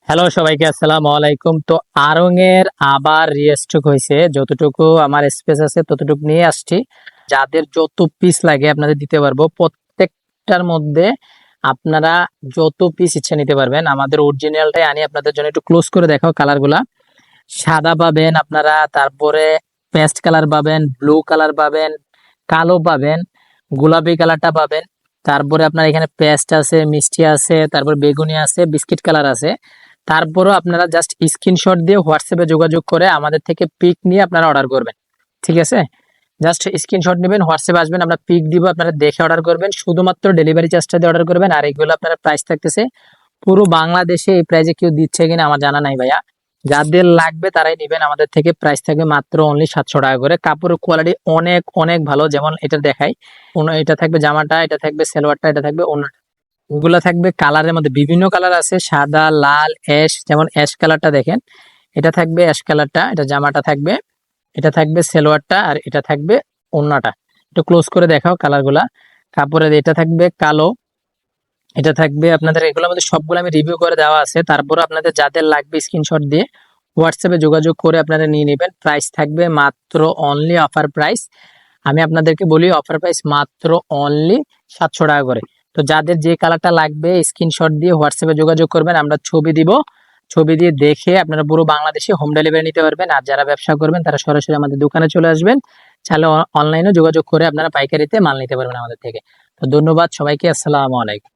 Hello সবাইকে, আসসালামু আলাইকুম। তো আড়ং এর আবার রিস্টক হয়েছে, যতটুকু আমার স্পেস আছে ততটুকু নিয়ে আসছি। যাদের যত পিস লাগে আপনাদের দিতে পারবো, প্রত্যেকটার মধ্যে আপনারা যত পিস ইচ্ছা নিতে পারবেন। আমাদের অরিজিনালটাই আনি আপনাদের জন্য। একটু ক্লোজ করে দেখাও কালার গুলা। সাদা পাবেন আপনারা, তারপরে পেস্ট কালার পাবেন, ব্লু কালার পাবেন, কালো পাবেন, গোলাপি কালারটা পাবেন। তারপরে আপনার এখানে পেস্ট আছে, মিষ্টি আছে, তারপর বেগুনি আছে, বিস্কিট কালার আছে। তারপরও আপনারা জাস্ট স্ক্রিনশট দিয়ে হোয়াটসঅ্যাপে যোগাযোগ করে আমাদের থেকে পিক নিয়ে আপনারা অর্ডার করবেন। ঠিক আছে, জাস্ট স্ক্রিনশট নেবেন, হোয়াটসঅ্যাপে আসবেন, আমরা পিক দিব, আপনারা দেখে অর্ডার করবেন। শুধুমাত্র ডেলিভারি চার্জটা দিয়ে অর্ডার করবেন। আর এগুলো আপনারা প্রাইস থাকতেছে পুরো বাংলাদেশে এই প্রাইজে কেউ দিচ্ছে কিনা আমার জানা নাই ভাইয়া। যাদের লাগবে তারাই নিবেন আমাদের থেকে। প্রাইস থাকবে মাত্র অনলি 700 টাকা করে। কাপড়ের কোয়ালিটি অনেক অনেক ভালো। যেমন এটা দেখাই, এটা থাকবে জামাটা, এটা থাকবে সালোয়ারটা, এটা থাকবে ওড়নাটা। ওগুলা থাকবে কালারের মধ্যে বিভিন্ন কালার আছে, সাদা, লাল, অ্যাশ। যেমন অ্যাশ কালারটা দেখেন, এটা থাকবে অ্যাশ কালারটা, এটা জামাটা থাকবে, এটা থাকবে সালোয়ারটা, আর এটা থাকবে ওড়নাটা। একটু ক্লোজ করে দেখাও কালারগুলা। কাপড়ের এটা থাকবে কালো, এটা থাকবে আপনাদের। এগুলোর মধ্যে সবগুলো আমি রিভিউ করে দেওয়া আছে। তারপর আপনাদের যাদের লাগবে স্ক্রিনশট দিয়ে হোয়াটসঅ্যাপে যোগাযোগ করে আপনারা নিয়ে নেবেন। প্রাইস থাকবে মাত্র অনলি অফার প্রাইস। আমি আপনাদেরকে বলি অফার প্রাইস মাত্র অনলি 700 টাকা করে। তো যাদের যে কালারটা লাগবে স্ক্রিনশট দিয়ে হোয়াটসঅ্যাপে যোগাযোগ করবেন, আমরা ছবি দিব। ছবি দিয়ে দেখে আপনারা পুরো বাংলাদেশে হোম ডেলিভারি নিতে পারবেন। আর যারা ব্যবসা করবেন তারা সরাসরি আমাদের দোকানে চলে আসবেন। চাইলে অনলাইনে যোগাযোগ করে আপনারা পাইকারিতে মাল নিতে পারবেন আমাদের থেকে। তো ধন্যবাদ সবাইকে, আসসালামু আলাইকুম।